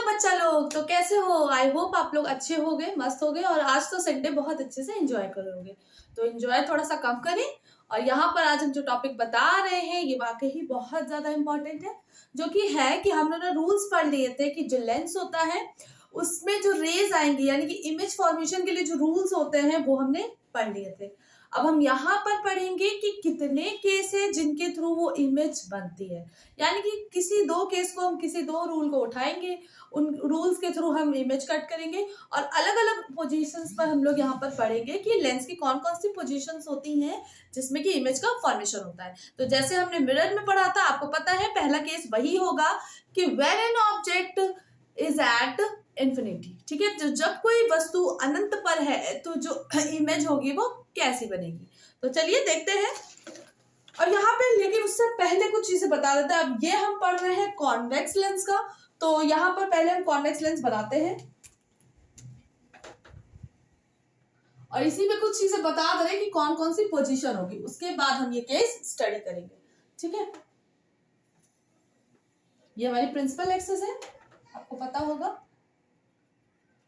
बच्चा लोग, तो कैसे हो? आई होप आप लोग अच्छे हो गए, मस्त हो गए और आज तो संडे बहुत अच्छे से एंजॉय करोगे। तो एंजॉय थोड़ा सा कम करें। और यहाँ पर आज हम जो टॉपिक बता रहे हैं ये वाकई बहुत ज्यादा इम्पोर्टेंट है, जो कि है कि हम लोगों ने रूल्स पढ़ लिए थे कि जो लेंस होता है उसमें जो रेज आएंगी, यानी कि इमेज फॉर्मेशन के लिए जो रूल्स होते हैं वो हमने पढ़ लिए थे। अब हम यहाँ पर पढ़ेंगे कि कितने केस है जिनके थ्रू वो इमेज बनती है, यानी कि किसी दो केस को हम किसी दो रूल को उठाएंगे, उन रूल्स के थ्रू हम इमेज कट करेंगे और अलग अलग पोजीशंस पर हम लोग यहाँ पर पढ़ेंगे कि लेंस की कौन कौन सी पोजीशंस होती हैं जिसमें कि इमेज का फॉर्मेशन होता है। तो जैसे हमने मिरर में पढ़ा था, आपको पता है पहला केस वही होगा कि when an object is at infinity, ठीक है। तो जब कोई वस्तु अनंत पर है तो जो इमेज होगी वो कैसी बनेगी। तो चलिए देखते हैं। और यहाँ पे लेकिन उससे पहले कुछ चीजें बता देते हैं। अब ये हम पढ़ रहे हैं कॉन्वेक्स लेंस का, तो यहाँ पर पहले हम कॉन्वेक्स लेंस बनाते हैं और इसी में कुछ चीजें बता दे रहे हैं कि कौन कौन सी पोजीशन होगी, उसके बाद हम ये केस स्टडी करेंगे, ठीक है। ये हमारी प्रिंसिपल एक्सिस है, आपको पता होगा।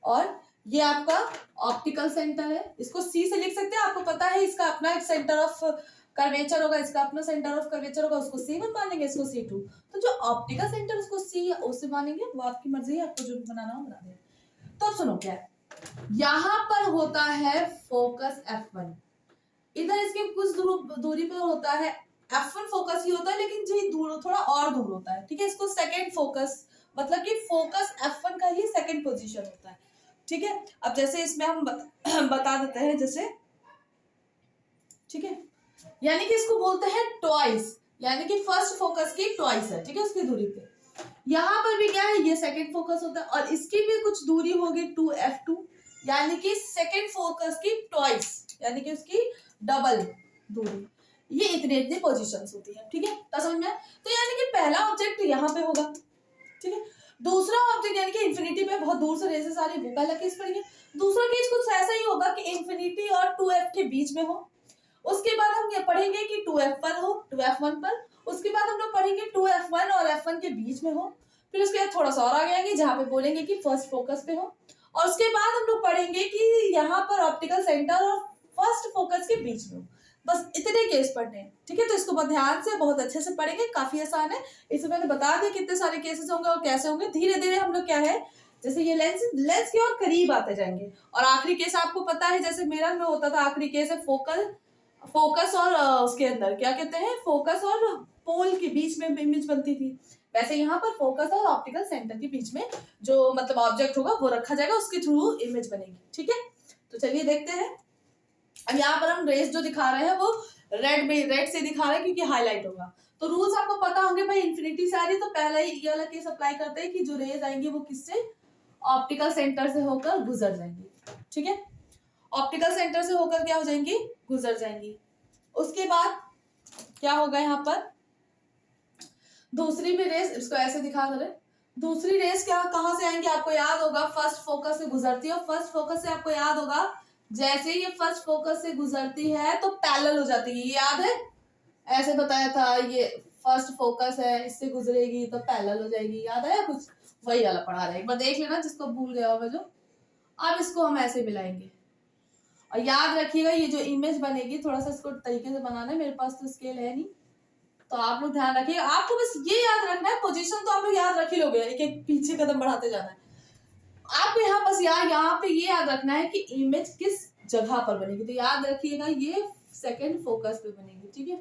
और ये आपका ऑप्टिकल सेंटर है, इसको सी से लिख सकते हैं, आपको पता है इसका अपना एक सेंटर ऑफ कर्वेचर होगा, इसका अपना सेंटर ऑफ कर्वेचर होगा, उसको C1 मानेंगे, इसको C2। तो जो ऑप्टिकल सेंटर उसको C या O से मानेंगे, वो आपकी मर्जी है, आपको जो बनाना हो बना दे। तो अब सुनो क्या है, यहाँ पर होता है फोकस F1, इधर इसके कुछ दूरी पर होता है F1 फोकस ही होता है, लेकिन जो दूर थोड़ा और दूर होता है, ठीक है। इसको सेकेंड फोकस, मतलब कि फोकस F1 का ही सेकेंड पोजीशन होता है, ठीक है। अब जैसे इसमें हम बता देते हैं जैसे, ठीक है, यानी कि इसको बोलते हैं ट्वाइस, यानी कि फर्स्ट फोकस की ट्वाइस है, ठीक है, उसकी दूरी पे। यहाँ पर भी क्या है, ये सेकेंड फोकस होता है और इसकी भी कुछ दूरी होगी 2F2, यानी कि सेकेंड फोकस की ट्वाइस, यानी कि उसकी डबल दूरी। ये इतने इतने पोजीशंस होती है, ठीक है, तो समझ में। तो यानी कि पहला ऑब्जेक्ट यहाँ पे होगा, ठीक है। दूसरा ऑब्जेक्ट यानी कि इंफिनिटी पे बहुत दूर से रेसेस आ रही, वो पहला केस पढ़ेंगे। दूसरा केस कुछ ऐसा ही होगा कि इंफिनिटी और 2F के बीच में हो। उसके बाद हम ये पढ़ेंगे कि 2F पर हो, 2F1 पर। उसके बाद हम लोग पढ़ेंगे 2F1 और F1 के बीच में हो। फिर उसके बाद थोड़ा सा और आगे आएंगे जहाँ पे बोलेंगे कि फर्स्ट फोकस पे हो। और उसके बाद हम लोग पढ़ेंगे कि यहाँ पर ऑप्टिकल सेंटर और फर्स्ट फोकस के बीच में हो। बस इतने केस पढ़ने हैं, ठीक है। तो इसको बहुत ध्यान से बहुत अच्छे से पढ़ेंगे, काफी आसान है। इसे मैंने बता दिया कितने सारे केसेस होंगे और कैसे होंगे। धीरे धीरे हम लोग क्या है, जैसे ये लेंस के और करीब आते जाएंगे। और आखिरी केस आपको पता है, जैसे मिरर में होता था, आखिरी केस है फोकस और उसके अंदर क्या कहते हैं, फोकस और पोल के बीच में इमेज बनती थी। वैसे यहाँ पर फोकस और ऑप्टिकल सेंटर के बीच में जो मतलब ऑब्जेक्ट होगा वो रखा जाएगा, उसके थ्रू इमेज बनेगी, ठीक है। तो चलिए देखते हैं। अब यहाँ पर हम रेस जो दिखा रहे हैं वो रेड से दिखा रहे हैं क्योंकि हाईलाइट होगा। तो रूल्स आपको पता होंगे भाई, इंफिनिटी से आ रही है तो पहला ही ये वाला केस अप्लाई करते हैं कि जो रेज आएंगी वो किससे, ऑप्टिकल सेंटर से होकर गुजर जाएंगी, ठीक है। ऑप्टिकल सेंटर से होकर क्या हो जाएंगी, गुजर जाएंगी। उसके बाद क्या होगा, यहाँ पर दूसरी भी रेस, इसको ऐसे दिखा दे, दूसरी रेस क्या कहाँ से आएंगी, आपको याद होगा फर्स्ट फोकस से गुजरती है। और फर्स्ट फोकस से आपको याद होगा जैसे ये फर्स्ट फोकस से गुजरती है तो पैरेलल हो जाती है, ये याद है, ऐसे बताया था, ये फर्स्ट फोकस है, इससे गुजरेगी तो पैरेलल हो जाएगी, याद है कुछ, वही वाला पढ़ा रहे, एक बार देख लेना जिसको भूल गया होगा जो। अब इसको हम ऐसे मिलाएंगे और याद रखिएगा ये जो इमेज बनेगी, थोड़ा सा इसको तरीके से बनाना है, मेरे पास तो स्केल है नहीं, तो आप लोग ध्यान रखिएगा। आपको बस ये याद रखना है, पोजीशन तो आप लोग याद रख ही लोगे, एक एक पीछे कदम बढ़ाते जाना है। आपको यहाँ बस यहाँ पे ये याद रखना है कि इमेज किस जगह पर बनेगी। तो याद रखिएगा ये सेकंड फोकस पे बनेगी, ठीक है।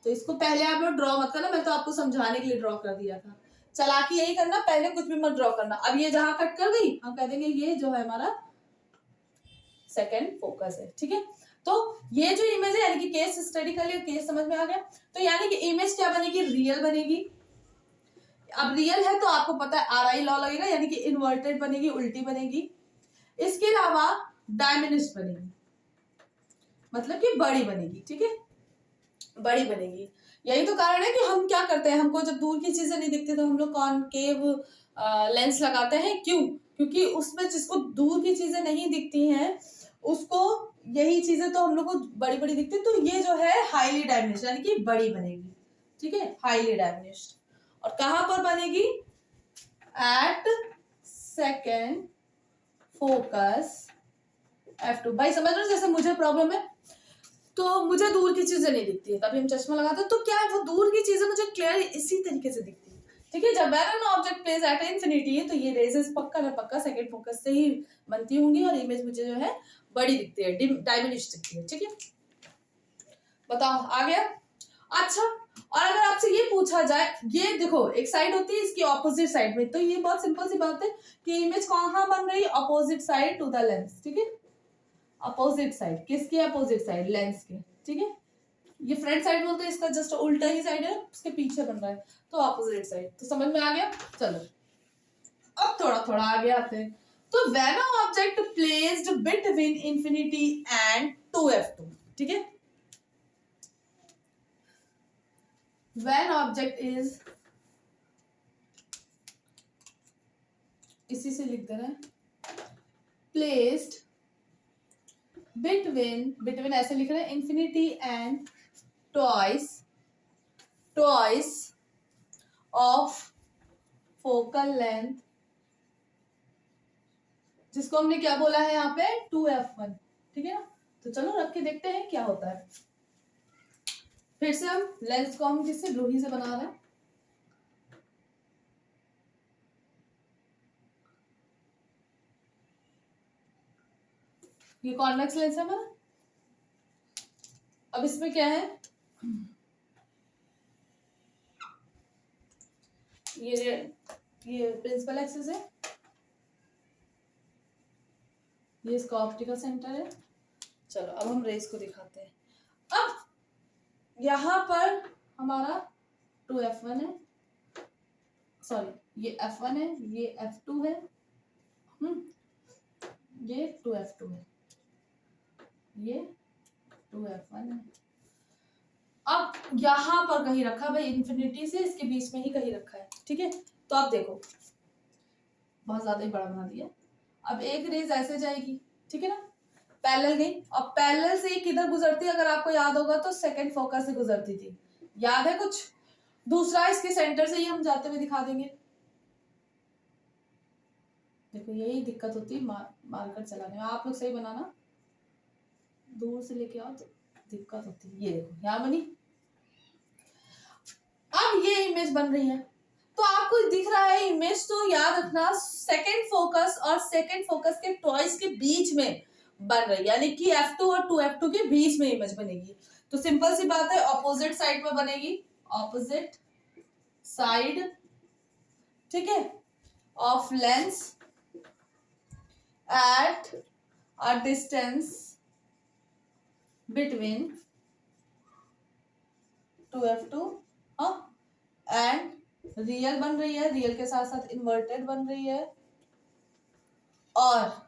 तो इसको पहले आप लोग ड्रॉ मत करना, मैं तो आपको समझाने के लिए ड्रॉ कर दिया था। चालाकी यही करना, पहले कुछ भी मत ड्रॉ करना। अब ये जहां कट कर गई, हम कह देंगे ये जो है हमारा सेकंड फोकस है, ठीक है। तो ये जो इमेज है, यानी कि केस स्टडी कर लिया, केस समझ में आ गया। तो यानी कि इमेज क्या बनेगी, रियल बनेगी। अब रियल है तो आपको पता है RI लॉ लगेगा, यानी कि इन्वर्टेड बनेगी, उल्टी बनेगी। इसके अलावा डायमिनिस्ट बनेगी, मतलब कि बड़ी बनेगी, ठीक है, बड़ी बनेगी। यही तो कारण है कि हम क्या करते हैं, हमको जब दूर की चीजें नहीं दिखती तो हम लोग कॉनकेव लेंस लगाते हैं। क्यों? क्योंकि उसमें जिसको दूर की चीजें नहीं दिखती हैं उसको यही चीजें तो हम लोग को बड़ी बड़ी दिखती है। तो ये जो है हाईली डायमिनिश्ड, यानी कि बड़ी बनेगी, ठीक है, हाईली डायमिनिश्ड। और कहां पर बनेगी, एट सेकेंड फोकस F2। भाई समझ रहे हो, जैसे मुझे प्रॉब्लम है तो मुझे दूर की चीजें नहीं दिखती है, तभी हम चश्मा लगाते हैं, तो क्या है वो दूर की चीजें मुझे क्लियर इसी तरीके से दिखती है। ठीक है, जब when an object place at infinity तो ये रेजेस पक्का ना पक्का सेकंड फोकस से ही बनती होंगी और इमेज मुझे जो है बड़ी दिखती है, डायमिनिश दिखती है। ठीक है, बताओ आ गया। अच्छा, और अगर आपसे ये पूछा जाए, ये देखो एक साइड होती है इसकी ऑपोजिट साइड में, तो ये बहुत सिंपल सी बात है कि इमेज कहाँ बन रही है, opposite side to the lens. ठीक है, अपोजिट साइड, किसके अपोजिट साइड, लेंस के। ठीक है, ये फ्रंट साइड बोलते हैं, इसका जस्ट उल्टा ही साइड है, उसके पीछे बन रहा है, तो अपोजिट साइड। तो समझ में आ गया। चलो अब थोड़ा थोड़ा आगे आते हैं। तो when a object placed between infinity and 2f2, ठीक है, व्हेन ऑब्जेक्ट इज, इसी से लिख दे रहे हैं, प्लेस्ड बिटवीन ऐसे लिख रहे हैं, infinity and twice of focal length, जिसको हमने क्या बोला है यहाँ पे 2f1। ठीक है ना, तो चलो रख के देखते हैं क्या होता है। फिर से हम लेंस को हम किससे, लोही से बना रहे हैं। ये कॉन्वेक्स लेंस है हमारा। अब इसमें क्या है, ये प्रिंसिपल एक्सिस है, ये इसका ऑप्टिकल सेंटर है। चलो अब हम रेस को दिखाते हैं। अब यहां पर हमारा 2f1 है, सॉरी ये f1 है, ये f2 है, ये 2f2 है, ये 2f1 है। अब यहां पर कहीं रखा, भाई इंफिनिटी से इसके बीच में ही कहीं रखा है। ठीक है, तो आप देखो बहुत ज्यादा ही बड़ा बना दिया। अब एक रेज ऐसे जाएगी, ठीक है ना, पैरेलल गई, अब पैरेलल से किधर गुजरती है, अगर आपको याद होगा तो सेकंड फोकस से गुजरती थी, याद है कुछ। दूसरा इसके सेंटर से ही हम जाते हुए दिखा देंगे। देखो यही दिक्कत होती है मार्कर चलाने में, आप लोग सही बनाना, दूर से लेके आओ तो दिक्कत होती है। ये देखो यहाँ बनी, अब ये इमेज बन रही है, तो आपको दिख रहा है इमेज, तो याद रखना सेकंड फोकस और सेकंड फोकस के ट्वाइस के बीच में बन रही है, यानी कि f2 और 2f2 के बीच में इमेज बनेगी। तो सिंपल सी बात है, ऑपोजिट साइड में बनेगी, ऑपोजिट साइड, ठीक है, of lens at a distance between 2f2 and real बन रही है, रियल के साथ साथ इन्वर्टेड बन रही है, और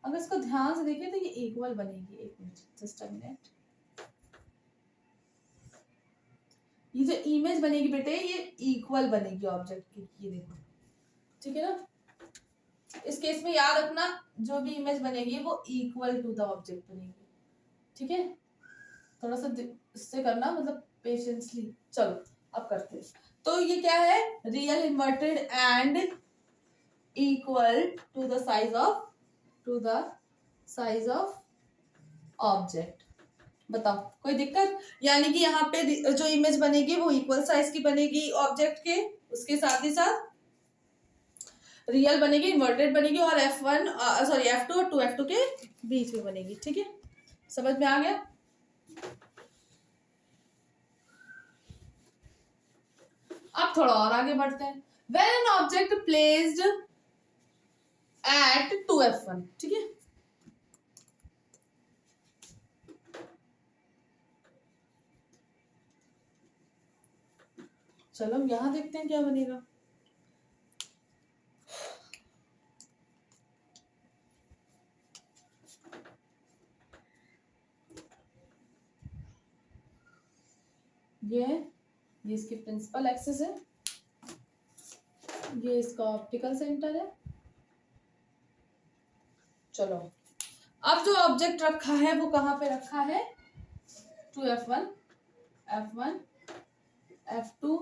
अगर इसको ध्यान से देखें तो ये इक्वल बनेगी। एक मिनट, जस्ट अ मिनट, ये जो इमेज बनेगी बेटे ये इक्वल बनेगी ऑब्जेक्ट की, ये देखो, ठीक है ना। इस केस में याद रखना जो भी इमेज बनेगी वो इक्वल टू द ऑब्जेक्ट बनेगी, ठीक है। थोड़ा सा इससे करना, मतलब पेशेंसली। चलो अब करते हैं। तो ये क्या है, real inverted and equal to the size of object. बताओ कोई दिक्कत, यानी कि यहाँ पे जो इमेज बनेगी वो इक्वल साइज की बनेगी ऑब्जेक्ट के, उसके साथ ही साथ रियल बनेगी, इन्वर्टेड बनेगी, और f1 सॉरी f2 और 2f2 के बीच में बनेगी। ठीक है, समझ में आ गया। अब थोड़ा और आगे बढ़ते हैं। When an object placed at 2f1, ठीक है, चलो हम यहां देखते हैं क्या बनेगा। ये इसकी प्रिंसिपल एक्सिस है, ये इसका ऑप्टिकल सेंटर है। चलो अब जो ऑब्जेक्ट रखा है वो कहां पे रखा है, 2f1, f1, f2,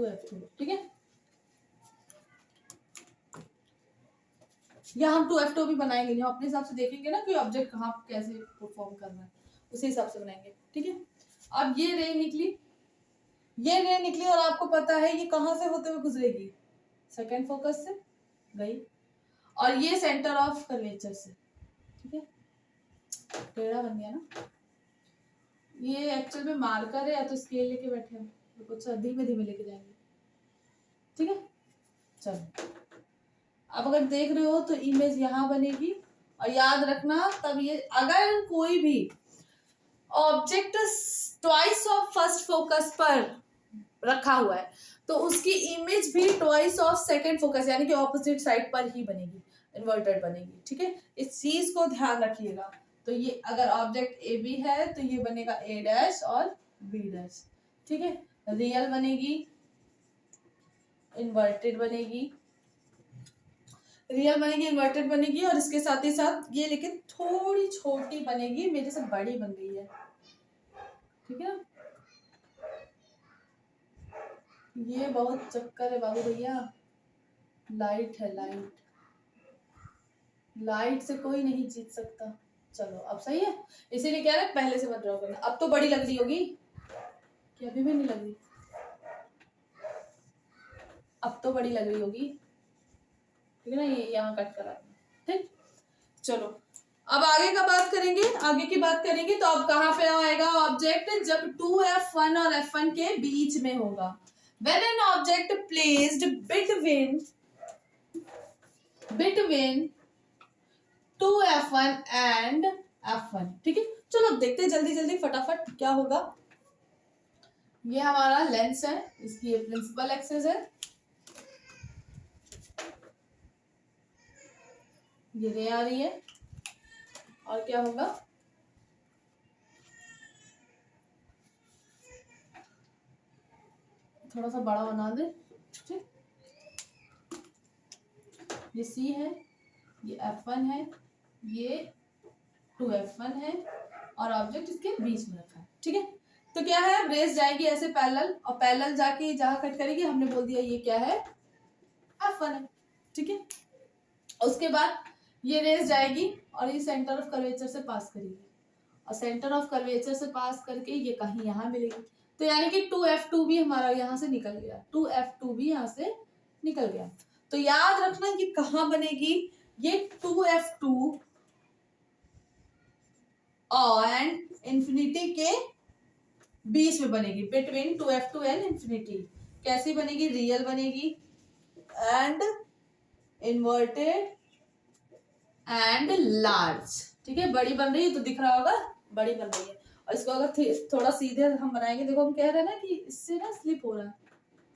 2f2, ठीक है। या हम 2f2 भी बनाएंगे, हम अपने हिसाब से देखेंगे ना कि ऑब्जेक्ट कहाँ कैसे परफॉर्म करना है, उसी हिसाब से बनाएंगे, ठीक है। अब ये रे निकली और आपको पता है ये कहाँ से होते हुए गुजरेगी, सेकेंड फोकस से गई, और ये सेंटर ऑफ कर्वेचर से, ठीक है। टेढ़ा बन गया ना, ये एक्चुअल में मार्कर है या तो स्केल लेके बैठे हैं, तो कुछ धीमे धीमे लेके जाएंगे, ठीक है। चलो अब अगर देख रहे हो तो इमेज यहाँ बनेगी, और याद रखना तब ये अगर कोई भी object twice of first focus पर रखा हुआ है तो उसकी इमेज भी ट्वाइस ऑफ सेकंड फोकस यानी कि ऑपोजिट साइड पर ही बनेगी, इन्वर्टेड बनेगी, ठीक है। इस चीज को ध्यान रखिएगा। तो ये अगर ऑब्जेक्ट ए बी है तो ये बनेगा ए डैश और बी डैश, ठीक है। रियल बनेगी, इन्वर्टेड बनेगी, रियल बनेगी, इन्वर्टेड बनेगी, और इसके साथ ही साथ ये लेकिन थोड़ी छोटी बनेगी, मेरे से बड़ी बन गई है, ठीक है। ये बहुत चक्कर है बाबू भैया, लाइट है, लाइट से कोई नहीं जीत सकता। चलो अब सही है, इसीलिए कह रहे पहले से मत ड्रॉ करना। अब तो बड़ी लग रही होगी कि अभी भी नहीं लग रही? अब तो बड़ी लग रही होगी, ठीक है ना। ये यहाँ कट करा, ठीक। चलो अब आगे का बात करेंगे, आगे की बात करेंगे। तो अब कहाँ पे आएगा ऑब्जेक्ट, जब 2f1 और f1 के बीच में होगा। When an object placed between 2f1 and f1, ठीक है। चलो अब देखते हैं जल्दी जल्दी फटाफट क्या होगा। ये हमारा लेंस है, इसकी ये प्रिंसिपल एक्सिस है, ये रे आ रही है, और क्या होगा, थोड़ा सा बड़ा बना दे, ठीक। ये सी है, ये f1 है, ये 2f1 है, और ऑब्जेक्ट इसके बीच में रखा है, ठीक है। तो क्या है, रेस जाएगी ऐसे पैरेलल, और पैरेलल जाके जहां कट करेगी हमने बोल दिया ये क्या है, f1 है, ठीक है। उसके बाद ये रेस जाएगी और ये सेंटर ऑफ कर्वेचर से पास करेगी, और सेंटर ऑफ कर्वेचर से पास करके ये कहीं यहाँ मिलेगी। तो यानी कि 2f2 भी हमारा यहाँ से निकल गया, 2f2 भी यहाँ से निकल गया। तो याद रखना ये कहाँ बनेगी, ये 2f2 और इंफिनिटी के बीच में बनेगी, बिटवीन 2f2 एंड इंफिनिटी। कैसी बनेगी, रियल बनेगी एंड इन्वर्टेड एंड लार्ज, ठीक है। बड़ी बन रही है तो दिख रहा होगा, बड़ी बन रही है। और इसको अगर थोड़ा सीधे हम बनाएंगे, देखो हम कह रहे हैं ना कि इससे ना स्लिप हो रहा है,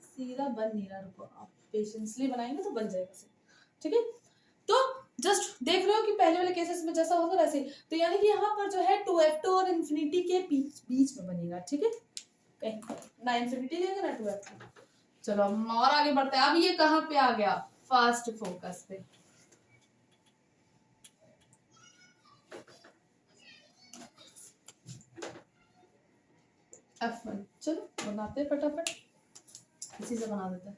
सीधा बन नहीं रहा, रुको आप पेशेंसली बनाएंगे तो बन जाएगा, ठीक है। तो जस्ट देख रहे हो कि पहले वाले केसेस में जैसा होगा वैसे। तो यानी कि यहाँ पर जो है 2f2 और इंफिनिटी के बीच में बनेगा, ठीक है। कहीं ना इंफिनिटी देगा ना 2f2। चलो हम और आगे बढ़ते हैं। अब ये कहाँ पे आ गया, फर्स्ट फोकस पे। f1, चलो बनाते हैं फटाफट, इसी से बना देते हैं,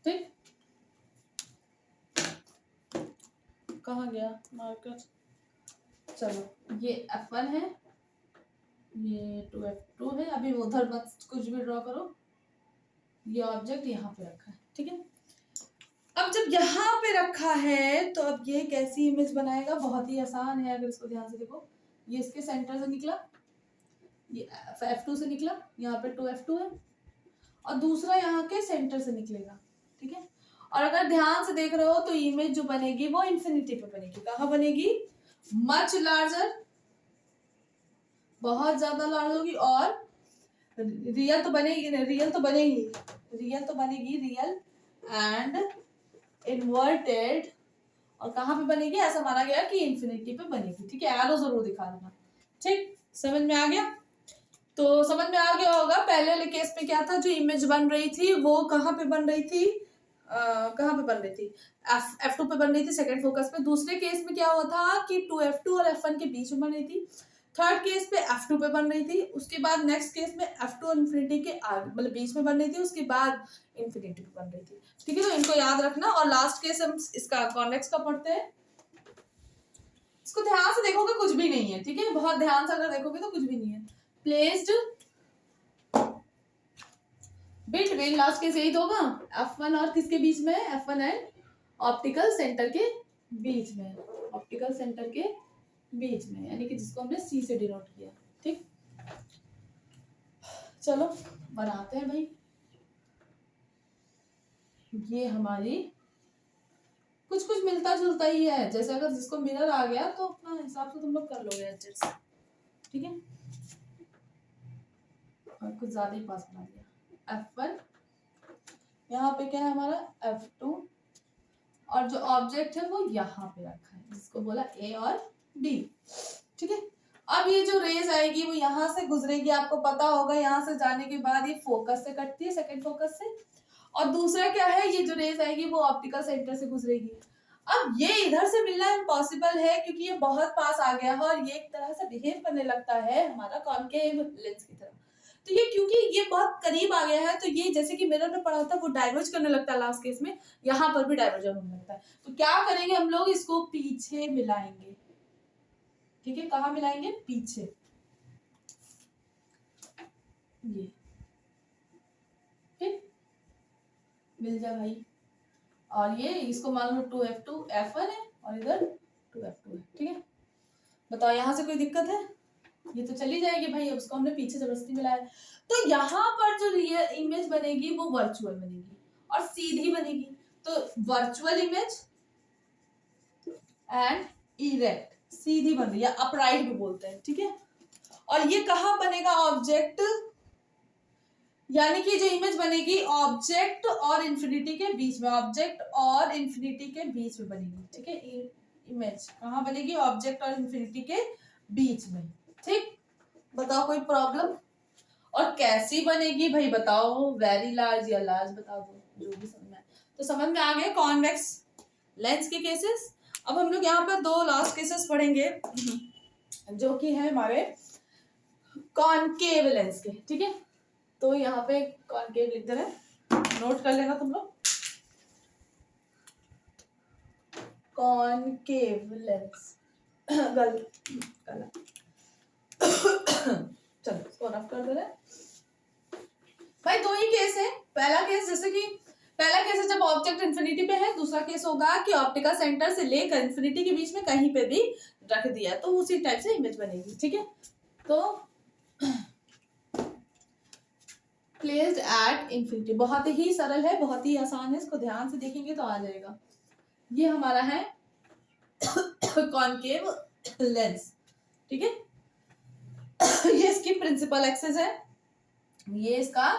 ठीक। कहाँ गया मार्कर, चलो ये f1 है, ये 2f2 है। अभी उधर मत कुछ भी ड्रॉ करो, ये ऑब्जेक्ट यहाँ पे रखा है, ठीक है। अब जब यहाँ पे रखा है तो अब ये कैसी इमेज बनाएगा, बहुत ही आसान है अगर इसको ध्यान से देखो। ये इसके सेंटर से निकला, ये f2 से निकला, यहाँ पे 2f2 है, और दूसरा यहाँ के सेंटर से निकलेगा, ठीक है। और अगर ध्यान से देख रहे हो तो इमेज जो बनेगी वो इंफिनिटी पे बनेगी। कहाँ बनेगी, मच लार्जर, बहुत ज्यादा लार्ज होगी, और रियल तो बनेगी, रियल एंड इन्वर्टेड, और कहाँ पे बनेगी, ऐसा माना गया कि इंफिनिटी पे बनेगी, ठीक है। एरो जरूर दिखा देना, ठीक। समझ में आ गया, तो समझ में आ गया होगा पहले वाले केस में क्या था, जो इमेज बन रही थी वो कहाँ पे बन रही थी, कहाँ पे बन रही थी, f2 पे बन रही थी, सेकंड फोकस पे। दूसरे केस में क्या हुआ था कि 2f2 और f1 के बीच में बन रही थी। थर्ड केस पे F2 पे बन रही थी, उसके बाद नेक्स्ट केस में F2 और इन्फिनिटी के आगे मतलब बीच में बन रही थी, उसके बाद इन्फिनिटी पे बन रही थी। ठीक है, तो इनको याद रखना। और लास्ट केस हम इसका कॉन्वेक्स का पढ़ते हैं। इसको ध्यान से देखोगे कुछ भी नहीं है, ठीक है, बहुत ध्यान से अगर देखोगे तो कुछ भी नहीं है। प्लेस्ड बिटवीन, लास्ट केस यही तो होगा, F1 और किसके बीच में, F1 एंड ऑप्टिकल सेंटर के बीच में, ऑप्टिकल सेंटर के बीच में, यानी कि जिसको हमने C से डिनोट किया। ठीक, चलो बनाते हैं भाई। ये हमारी कुछ कुछ मिलता जुलता ही है, जैसे अगर जिसको मिरर आ गया तो अपना हिसाब से तुम लोग कर लोगे एडजस्ट, ठीक है। और कुछ ज्यादा ही पास बना दिया। F1, यहाँ पे क्या है हमारा F2, और जो ऑब्जेक्ट है वो यहाँ पे रखा है, जिसको बोला A और B। ठीक है, अब ये जो रेज आएगी वो यहाँ से गुजरेगी, आपको पता होगा, यहाँ से जाने के बाद ये फोकस से कटती है, सेकंड फोकस से। और दूसरा क्या है, ये जो रेज आएगी वो ऑप्टिकल सेंटर से गुजरेगी। अब ये इधर से मिलना इम्पॉसिबल है, क्योंकि ये बहुत पास आ गया है और ये एक तरह से बिहेव करने लगता है हमारा कॉनकेव लेंस की तरह। तो ये क्योंकि ये बहुत करीब आ गया है, तो ये जैसे कि मिरर में पड़ा था वो डाइवर्ज करने लगता है, लास्ट केस में यहाँ पर भी डाइवर्जन होने लगता है। तो क्या करेंगे हम लोग, इसको पीछे मिलाएंगे। ठीक है, कहाँ मिलाएंगे, पीछे, ये ठीक मिल जाए भाई। और ये इसको मान लो 2F2 F1 है और इधर 2F2 है। ठीक है, बताओ यहाँ से कोई दिक्कत है, ये तो चली जाएगी भाई। अब उसको हमने पीछे जबरदस्ती मिलाया, तो यहाँ पर जो रियल इमेज बनेगी वो वर्चुअल बनेगी और सीधी बनेगी। तो वर्चुअल इमेज एंड इरेक्ट, सीधी बन रही है, अपराइट भी बोलते हैं। ठीक है, और ये कहाँ बनेगा, ऑब्जेक्ट, यानी कि जो इमेज बनेगी ऑब्जेक्ट और इंफिनिटी के बीच में, ऑब्जेक्ट और इंफिनिटी के बीच में बनेगी। ठीक है, इमेज कहाँ बनेगी, ऑब्जेक्ट और इंफिनिटी के बीच में। ठीक, बताओ कोई प्रॉब्लम। और कैसी बनेगी भाई बताओ, वेरी लार्ज या लार्ज, बता दो जो भी समझ में आए। तो समझ में आ गए कॉन्वेक्स लेंस के केसेस। अब हम लोग यहाँ पर दो लास्ट केसेस पढ़ेंगे जो कि है हमारे कॉनकेव लेंस के। ठीक है, तो यहाँ पे कॉनकेव लिख दे रहे हैं, नोट कर लेना तुम लोग, कॉनकेव लेंस गला चलो इसको रफ कर दे रहे हैं भाई। दो ही केस है, पहला केस जैसे कि पहला केस है जब ऑब्जेक्ट इन्फिनिटी पे है, दूसरा केस होगा कि ऑप्टिकल सेंटर से लेकर इन्फिनिटी के बीच में कहीं पे भी रख दिया, तो उसी टाइप से इमेज बनेगी। ठीक है, तो प्लेस्ड एट इन्फिनिटी, बहुत ही सरल है, बहुत ही आसान है, इसको ध्यान से देखेंगे तो आ जाएगा। ये हमारा है कॉनकेव लेंस। ठीक है, ये इसकी प्रिंसिपल एक्सिस है, ये इसका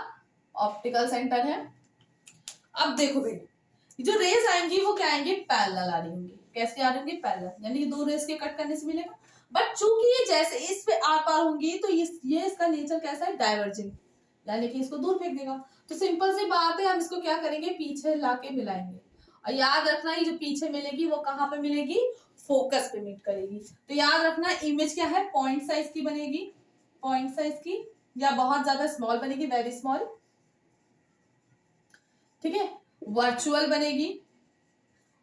ऑप्टिकल सेंटर है। अब देखो भाई, जो रेज आएंगी वो क्या आएंगी, पैरेलल आ रही होंगी। कैसे आ रही होंगी, पैरेलल, यानी कि दो रेज के कट करने से मिलेगा। बट चूंकि ये जैसे इस पे आर पार होंगी तो ये इसका नेचर कैसा है, डाइवर्जिंग, यानी कि इसको दूर फेंक देगा। तो सिंपल सी बात है, हम इसको क्या करेंगे, पीछे लाके मिलाएंगे। और याद रखना, ये जो पीछे मिलेगी वो कहाँ पे मिलेगी, फोकस पे मीट करेगी। तो याद रखना, इमेज क्या है, पॉइंट साइज की बनेगी, पॉइंट साइज की, या बहुत ज्यादा स्मॉल बनेगी, वेरी स्मॉल। ठीक है, वर्चुअल बनेगी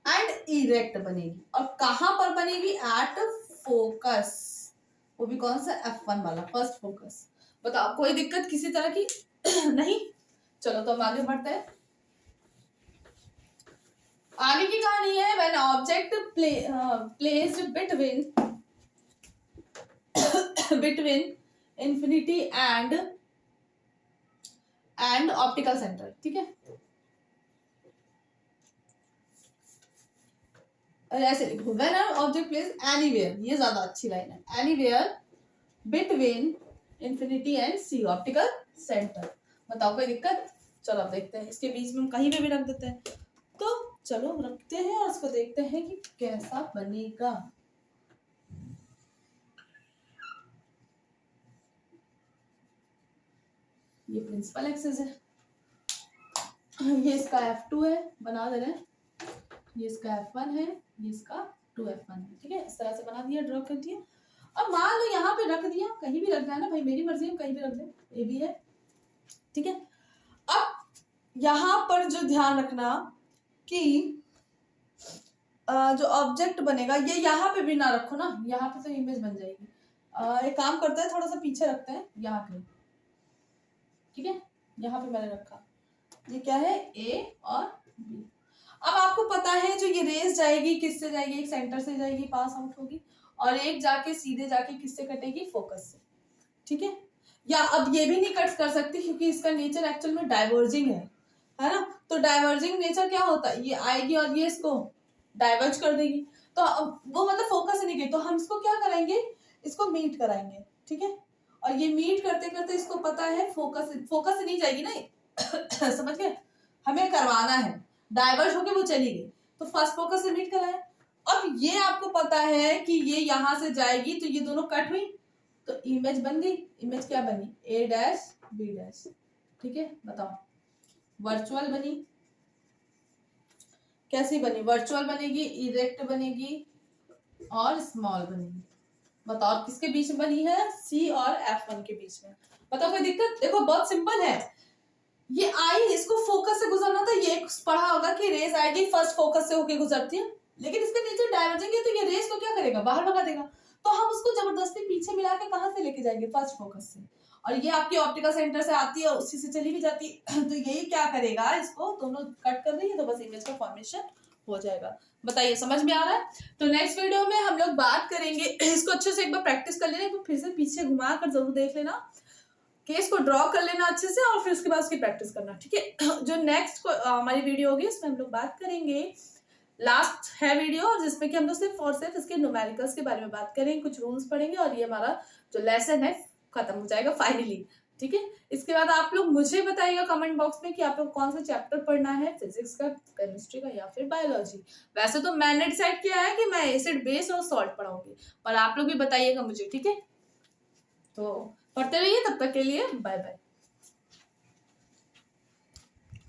एंड इरेक्ट बनेगी। और कहां पर बनेगी, एट फोकस, वो भी कौन सा, F1 वाला, फर्स्ट फोकस। बताओ कोई दिक्कत किसी तरह की नहीं। चलो तो हम आगे बढ़ते हैं। आगे की कहानी है, when object placed between infinity and optical centre. ठीक है, ऐसे लिखो, when an object place anywhere, ये ज्यादा अच्छी लाइन है, anywhere between infinity and C, optical centre. बताओ कोई दिक्कत। चलो अब देखते हैं, इसके बीच में हम कहीं पे भी रख देते हैं। तो चलो रखते हैं और इसको देखते हैं कि कैसा बनेगा। ये प्रिंसिपल एक्सिस है, ये इसका F2 है, बना दे रहे हैं, ये इसका F1 है, ये इसका 2F1 है। ठीक है, इस तरह से बना दिया, ड्रॉ कर दिया। अब मान लो यहाँ पे रख दिया, कहीं भी रखना है ना भाई, मेरी मर्जी है, कहीं भी रख दे, ये भी है, ठीक है। अब यहाँ पर जो ध्यान रखना कि जो ऑब्जेक्ट बनेगा ये यहाँ पे भी ना रखो ना, यहाँ पे तो इमेज बन जाएगी। एक काम करते हैं, थोड़ा सा पीछे रखते हैं यहाँ पे, ठीक है। यहाँ पे मैंने रखा, ये क्या है, ए और बी। अब आपको पता है जो ये रेस जाएगी किससे जाएगी, एक सेंटर से जाएगी, पास आउट होगी, और एक जाके सीधे जाके किससे कटेगी, फोकस से, ठीक है। या अब ये भी नहीं कट कर सकती क्योंकि इसका नेचर एक्चुअल में डाइवर्जिंग है ना। तो डाइवर्जिंग नेचर क्या होता है, ये आएगी और ये इसको डाइवर्ज कर देगी, तो वो मतलब फोकस से नहीं गई, तो हम इसको क्या करेंगे, इसको मीट कराएंगे, ठीक है। और ये मीट करते करते इसको पता है फोकस से नहीं जाएगी ना समझ गए, हमें करवाना है, डाइवर्ज होके वो चली गई, तो फर्स्ट फोकस से मीट कराया। अब ये आपको पता है कि ये यहां से जाएगी, तो ये दोनों कट हुई, तो इमेज बन गई। इमेज क्या बनी, ए डैश बी डैश, ठीक है। बताओ वर्चुअल बनी, कैसी बनी, वर्चुअल बनेगी, इरेक्ट बनेगी और स्मॉल बनेगी। बताओ किसके बीच में बनी है, सी और F1 के बीच में। बताओ कोई दिक्कत, देखो बहुत सिंपल है। ये आई, इसको फोकस से गुजरना था, ये पढ़ा होगा कि रेस आएगी फर्स्ट फोकस से होके गुजरती है, लेकिन इसके नीचे डाइवर्जिंग है, तो ये रेस को क्या करेगा, बाहर भगा देगा, तो हम उसको जबरदस्ती पीछे मिला के कहां से लेके जाएंगे, फर्स्ट फोकस से। और ये आपकी ऑप्टिकल सेंटर से आती है, उसी से चली भी जाती है, तो यही क्या करेगा, इसको दोनों कट कर रही है, तो बस इमेज का फॉर्मेशन हो जाएगा। बताइए समझ में आ रहा है। तो नेक्स्ट वीडियो में हम लोग बात करेंगे, इसको अच्छे से एक बार प्रैक्टिस कर लेना, एक बार फिर से पीछे घुमा कर जरूर देख लेना, केस को ड्रॉ कर लेना अच्छे से, और फिर उसके बाद उसकी प्रैक्टिस करना, ठीक है। जो नेक्स्ट हमारी वीडियो होगी उसमें हम लोग बात करेंगे, लास्ट है वीडियो जिसमें कि हम लोग सिर्फ और सिर्फ इसके न्यूमेरिकल्स के बारे में बात करेंगे, कुछ रूल्स पढ़ेंगे, और ये हमारा जो लेसन है खत्म हो जाएगा फाइनली, ठीक है। इसके बाद आप लोग मुझे बताइएगा कमेंट बॉक्स में कि आप लोग कौन सा चैप्टर पढ़ना है, फिजिक्स का, केमिस्ट्री का या फिर बायोलॉजी। वैसे तो मैंने डिसाइड किया है कि मैं एसिड बेस और सॉल्ट पढ़ाऊंगी, पर आप लोग भी बताइएगा मुझे, ठीक है। तो पढ़ते रहिए, तब तक के लिए बाय बाय।